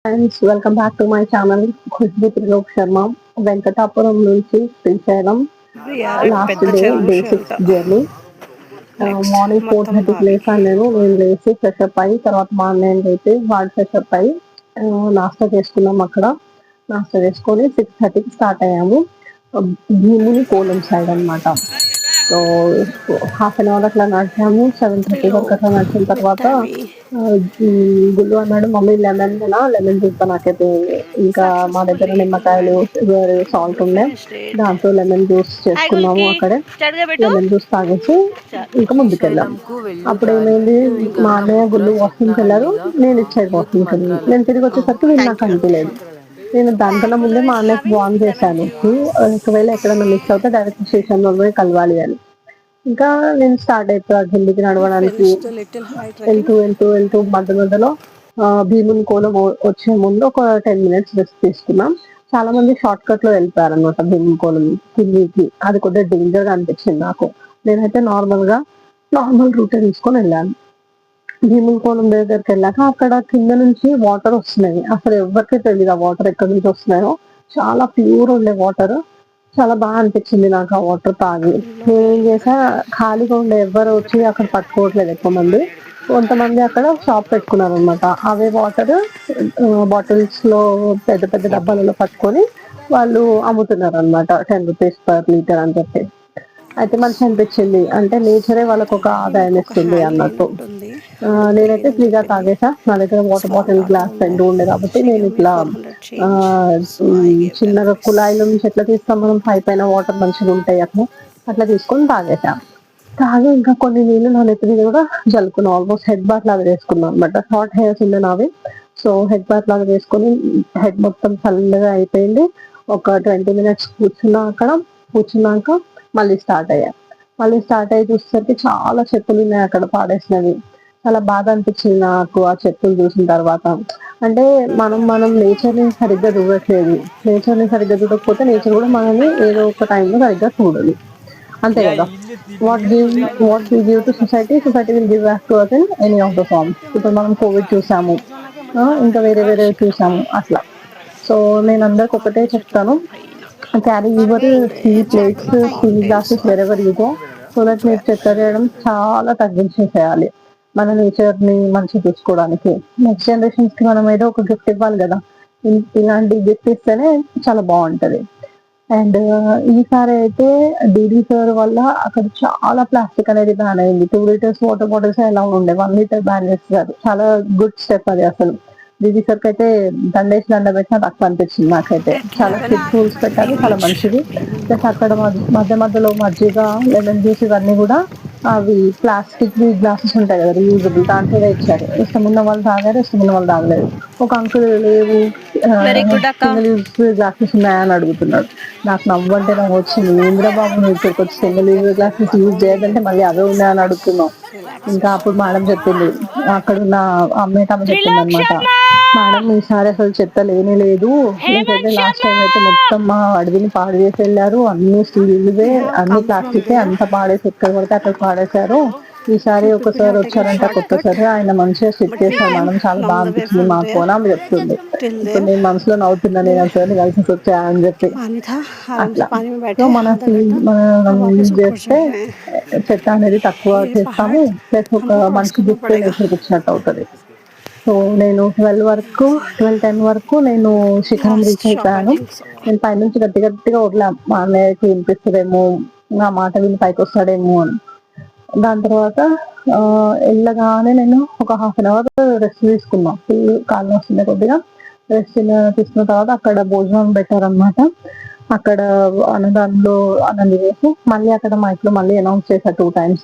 Friends, welcome back to my channel Khushboo Trilok Sharma. Venkatapuram నుంచి Srisailam last day day 6 journey. Morning 4:30కి లేసాను. నేను లేచి ఫ్రెషప్ అయ్యి తర్వాత మా అన్నయ్యని లేపి వాడు ఫ్రెషప్ అయ్యి నాస్తా చేసుకున్నాం. అక్కడ నాస్తా చేసుకొని 6:30కి స్టార్ట్ అయ్యాము. భీముని కోలం సైడ్ అనమాట. సో హాఫ్ అన్ అవర్ అట్లా నడిచాము. 7:30 వరకు అట్లా నడిచిన తర్వాత గుళ్ళు అన్నాడు, మమ్మీ లెమన్ జ్యూస్ నాకైతే, ఇంకా మా దగ్గర నిమ్మకాయలు, షుగర్, సాల్ట్ ఉండే, దాంతో లెమన్ జ్యూస్ చేసుకున్నాము. అక్కడే లెమన్ జ్యూస్ తాగేసి ఇంకా ముందుకెళ్ళాం. అప్పుడు ఏమైంది, మా అన్నయ్య గుళ్ళు వాష్రూమ్కి వెళ్ళారు, నేను ఇటు సైడ్ వాష్రూమ్కి వెళ్ళాను. నేను తిరిగి వచ్చేసరికి వీళ్ళు నాకు కనిపించలేదు. నేను దానికన్నా ముందే మా అన్నయ్యకి వార్న్ చేశాను, ఒకవేళ ఎక్కడైనా మిస్ అవుతే డైరెక్ట్ స్టేషన్లో కలవాలి అని. ఇంకా నేను స్టార్ట్ అయిపోయాను ఢిల్లీకి నడవడానికి. వెళ్తూ వెళ్తూ వెళ్తూ మధ్య మధ్యలో భీముని కోలం వచ్చే ముందు ఒక 10 minutes రెస్ట్ తీసుకున్నాం. చాలా మంది షార్ట్ కట్ లో వెళ్ళిపోయారు అనమాట భీముని కోలం కిందికి. అది కొద్దిగా డేంజర్ గా అనిపించింది నాకు. నేనైతే నార్మల్ రూట్ తీసుకొని వెళ్ళాను. భీముని కోలం దగ్గరికి వెళ్ళాక అక్కడ కింద నుంచి వాటర్ వస్తున్నాయి. అసలు ఎవరికి తెలియదు ఆ వాటర్ ఎక్కడి నుంచి వస్తున్నాయో. చాలా ప్యూర్ ఉండే వాటర్. చాలా బాగా అనిపించింది నాకు ఆ వాటర్ తాగి. నేనేం చేసా, ఖాళీగా ఉండే ఎవ్వరు వచ్చి అక్కడ పట్టుకోవట్లేదు ఎక్కువ మంది. కొంతమంది అక్కడ షాప్ పెట్టుకున్నారు అనమాట. అవే వాటర్ బాటిల్స్ లో పెద్ద పెద్ద డబ్బాలలో పట్టుకొని వాళ్ళు అమ్ముతున్నారు అనమాట, 10 rupees per liter అని చెప్పి. అయితే మంచి అనిపించింది, అంటే నేచరే వాళ్ళకు ఒక ఆదాయం ఇస్తుంది అన్నట్టు. నేనైతే ఫ్రీగా తాగేసా. నా దగ్గర వాటర్ బాటిల్ గ్లాస్ 2 ఉండే కాబట్టి నేను ఇట్లా చిన్నగా కుళాయిల నుంచి ఎట్లా తీస్తాం మనం, పైన వాటర్ మంచిగా ఉంటాయి అట్లా అట్లా తీసుకొని తాగేసా. తాగి ఇంకా కొన్ని నీళ్ళు నా నెత్తి మీద కూడా జల్లుకున్నాం. ఆల్మోస్ట్ హెడ్ బాత్ లాగా వేసుకున్నాం అనమాట. షార్ట్ హెయిర్స్ ఉండే నావి. సో హెడ్ బాత్ లాగా వేసుకొని హెడ్ మొత్తం చల్లగా అయిపోయింది. ఒక 20 minutes కూర్చున్నాక మళ్ళీ స్టార్ట్ అయ్యి చూసేసరికి చాలా చెప్పులు ఉన్నాయి అక్కడ పాడేసినవి. చాలా బాధ అనిపించింది నాకు ఆ చెప్పులు చూసిన తర్వాత. అంటే మనం నేచర్ ని సరిగ్గా చూడట్లేదు. నేచర్ ని సరిగ్గా చూడకపోతే నేచర్ కూడా మనల్ని ఏదో ఒక టైంలో సరిగ్గా చూడదు, అంతే కదా. What give give to society will give back to us in any of the forms. ఇప్పుడు మనం కోవిడ్ చూసాము, ఇంకా వేరే చూసాము అట్లా. సో నేను అందరికి ఒకటే చెప్తాను, carry your steel plates, steel glasses wherever you go, so that మీరు చెత్త చేయడం చాలా తగ్గించేసేయాలి. మన నేచర్ ని మంచిగా చూసుకోవడానికి నెక్స్ట్ జనరేషన్స్ కి మనం ఏదో ఒక గిఫ్ట్ ఇవ్వాలి కదా. ఇలాంటి గిఫ్ట్ ఇస్తేనే చాలా బాగుంటది. అండ్ ఈసారి అయితే డీడీ సార్ వల్ల అక్కడ చాలా ప్లాస్టిక్ అనేది బ్యాన్ అయింది. 2 liters వాటర్ బాటిల్స్ ఎలా ఉండే, 1 liter బ్యాన్ చేస్తారు. చాలా గుడ్ స్టెప్ అది అసలు. డీడీ సార్కి అయితే దండ పెట్టినా తక్కువ అనిపించింది నాకైతే. చాలా స్ట్రిక్ట్ రూల్స్ పెట్టారు, చాలా మంచిది. ప్లస్ అక్కడ మధ్యలో మజ్జిగ, లెమన్ జ్యూస్ ఇవన్నీ కూడా అవి ప్లాస్టిక్ గ్లాసెస్ ఉంటాయి కదా, రీయూజబుల్, దాంట్లోనే ఇచ్చారు. ఇష్టం ఉన్న వాళ్ళు తాగారు, ఇష్టం ఉన్న వాళ్ళు తాగలేదు. ఒక అంకుల్ లేవు సింగిల్ యూజ్ గ్లాసెస్ ఉన్నాయా అని అడుగుతున్నాడు. నాకు నవ్వంటే నాకు వచ్చింది. ఇంద్రబాబు నువ్వు ఇక్కడికి వచ్చి సింగిల్ యూజ్ గ్లాసెస్ యూజ్ చేయదంటే మళ్ళీ అవే ఉన్నాయని అడుగుతున్నావు. ఇంకా అప్పుడు మేడం చెప్పింది, అక్కడున్న అమ్మేటమ్మ చెప్పింది అనమాట, మేడం ఈసారి అసలు చెత్త లేనే లేదు. మీకైతే లాస్ట్ టైం అయితే మొత్తం మా అడవిని పాడు చేసి వెళ్ళారు. అన్ని స్టీల్వే, అన్ని ప్లాస్టిక్, అంత పాడేసి ఎక్కడ పడితే అక్కడ పాడేశారు. ఈసారి ఒకసారి వచ్చారంట కొత్త సార్, ఆయన మంచిగా స్టిక్ చేశారు మేడం, చాలా బాగా అనిపించింది మాకు అని ఆమె చెప్తుంది. ఇప్పుడు నేను మనసులో నవ్వుతున్నా, నేను సార్ని కలిసి వచ్చా అని చెప్పి. అట్లా సో మనం యూజ్ చేస్తే చెత్త అనేది తక్కువ చేస్తాము. ప్లస్ ఒక మంచి గిఫ్ట్ నేచర్కి ఇచ్చినట్టు అవుతుంది. సో నేను 12:10 వరకు నేను శిఖరం రీచ్ అయిపోయాను. నేను పైనుంచి గట్టిగా వదిలా, మా అన్నయ్యకి వినిపిస్తుందేమో, నా మాట విని పైకి వస్తాడేమో అని. దాని తర్వాత వెళ్ళగానే నేను ఒక హాఫ్ అన్ అవర్ రెస్ట్ తీసుకున్నా. ఫుల్ కాళ్ళు వస్తుంది కొద్దిగా. రెస్ట్ తీసుకున్న తర్వాత అక్కడ భోజనం పెట్టారనమాట. అక్కడ అన్నదానంలో అన్నం వేసి మళ్ళీ అక్కడ మైక్ లో మళ్ళీ అనౌన్స్ చేశారు 2 times,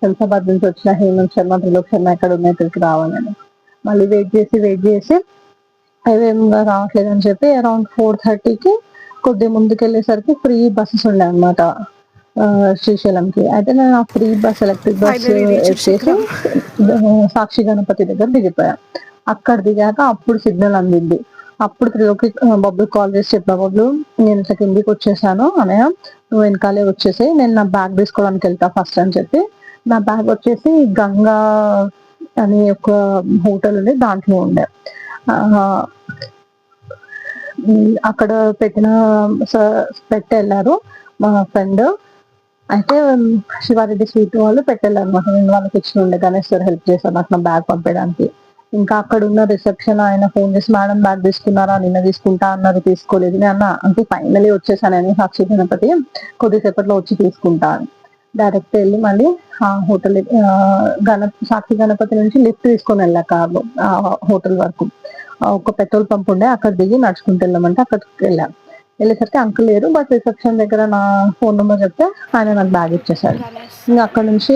శంషాబాద్ నుంచి వచ్చిన హేమంత్ శర్మ, త్రిలోక్ శర్మ ఎక్కడ ఉన్నాయి తిరిగి రావాలని. మళ్ళీ వెయిట్ చేసి అవేం రావట్లేదని చెప్పి అరౌండ్ 4:30కి కొద్దిగా ముందుకెళ్ళేసరికి ఫ్రీ బస్సెస్ ఉండే అనమాట శ్రీశైలంకి. అయితే నేను ఆ ఫ్రీ బస్, ఎలక్ట్రిక్ బస్ ఎక్కేసి సాక్షి గణపతి దగ్గర దిగిపోయా. అక్కడ దిగాక అప్పుడు సిగ్నల్ అందింది. అప్పుడు త్రిలోకి బబ్బులు కాల్ చేసి చెప్పా, బబ్బులు నేను ఇట్లా కిందికి వచ్చేసాను అన్నయ్య, నువ్వు వెనకాలే వచ్చేసి, నేను నా బ్యాగ్ తీసుకోవడానికి వెళ్తా ఫస్ట్ అని చెప్పి. నా బ్యాగ్ వచ్చేసి గంగా అని ఒక హోటల్ ఉంది, దాంట్లో ఉండే. అక్కడ పెట్టిన పెట్టి వెళ్ళారు మా ఫ్రెండ్. అయితే శివారెడ్డి స్వీట్ వాళ్ళు పెట్టెళ్ళారు అనమాట. నేను వాళ్ళకి ఇచ్చిన ఉండే గణేష్ సార్ హెల్ప్ చేశారు నాకు నా బ్యాగ్ పంపడానికి. ఇంకా అక్కడ ఉన్న రిసెప్షన్ ఆయన ఫోన్ చేసి మేడం బ్యాగ్ తీసుకున్నారా, నిన్న తీసుకుంటా అన్నారు తీసుకోలేదు. నేను అన్న అంటే ఫైనలీ వచ్చేసానని సాక్షి గణపతి కొద్దిసేపట్లో వచ్చి తీసుకుంటా అని. డైరెక్ట్ వెళ్ళి మళ్ళీ ఆ హోటల్ సాక్షి గణపతి నుంచి లిఫ్ట్ తీసుకొని వెళ్ళా కార్లో ఆ హోటల్ వరకు. ఒక పెట్రోల్ పంప్ ఉండే అక్కడ దిగి నడుచుకుంటూ వెళ్ళామంటే అక్కడికి వెళ్ళాను. వెళ్ళేసరికి అంకుల్ లేరు, బట్ రిసెప్షన్ దగ్గర నా ఫోన్ నెంబర్ చెప్తే ఆయన నాకు బ్యాగ్ ఇచ్చేసాడు. ఇంకా అక్కడ నుంచి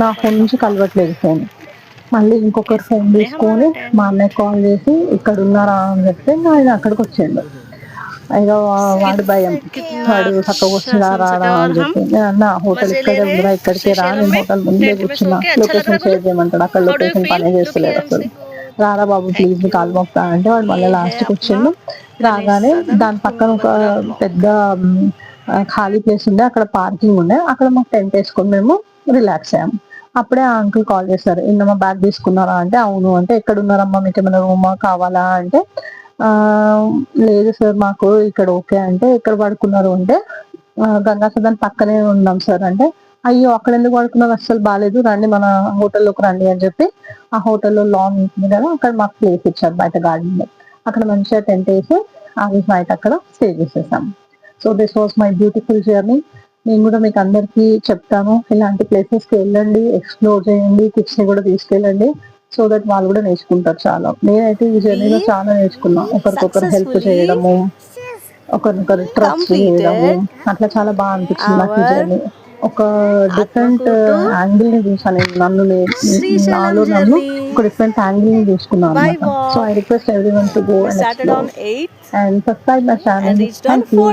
నా ఫోన్ నుంచి కలవట్లేదు ఫోన్. మళ్ళీ ఇంకొకరు ఫోన్ తీసుకొని మా అన్నయ్య కాల్ చేసి ఇక్కడ ఉన్నారా అని చెప్తే ఆయన అక్కడికి వచ్చాడు. ఇక వాడి భయం, వాడు చక్కగా వచ్చినా రాడా అని చెప్పి అన్న హోటల్ ఇక్కడే ఉందిరా, ఇక్కడికే రా, నేను హోటల్ ముందే కూర్చున్నా, లొకేషన్ షేర్ చేయమంటాడు. అక్కడ లొకేషన్ పనే చేస్తలేదు అసలు. రారా బాబు ప్లీజ్ నీ కాల్ మొక్తా అంటే వాడు మళ్ళీ లాస్ట్కి వచ్చిండు. రాగానే దాని పక్కన ఒక పెద్ద ఖాళీ ప్లేస్ ఉండే, అక్కడ పార్కింగ్ ఉండే, అక్కడ మాకు టెంట్ వేసుకొని మేము రిలాక్స్ అయ్యాము. అప్పుడే ఆ అంకుల్ కాల్ చేశారు, ఇన్నమ్మా బ్యాగ్ తీసుకున్నారా అంటే అవును అంటే ఎక్కడ ఉన్నారమ్మా, మీకు ఏమైనా రూమా కావాలా అంటే లేదు సార్ మాకు ఇక్కడ ఓకే అంటే ఎక్కడ పడుకున్నారు అంటే గంగా సదన్ పక్కనే ఉన్నాం సార్ అంటే అయ్యో అక్కడ ఎందుకు పడుకున్నారు అస్సలు బాగాలేదు, రండి మన హోటల్లోకి రండి అని చెప్పి ఆ హోటల్లో లాన్ ఉంటుంది కదా అక్కడ మాకు ప్లేస్ ఇచ్చారు బయట గార్డెన్ లో. అక్కడ మంచిగా టెంట్ వేసి ఆ రోజు నైట్ అక్కడ స్టే చేసేసాం. So this was my beautiful journey. నేను కూడా మీకు అందరికి చెప్తాను, ఇలాంటి ప్లేసెస్కి వెళ్ళండి, ఎక్స్ప్లోర్ చేయండి, కిడ్స్ ని కూడా తీసుకెళ్ళండి, సో దట్ వాళ్ళు కూడా నేర్చుకుంటారు చాలా. నేనైతే ఈ జర్నీలో చాలా నేర్చుకున్నా, ఒకరికొకరు హెల్ప్ చేయడము, ఒకరికొకరు ట్రస్ట్ చేయడము, అట్లా చాలా బాగా అనిపించింది నాకు ఈ జర్నీ. ఒక డిఫరెంట్ యాంగిల్ ని చూసాను నాలో నన్ను ఒక డిఫరెంట్ యాంగిల్ ని చూసుకున్నాను అనమాట. So I request everyone to go and explore and subscribe my channel. Thank you.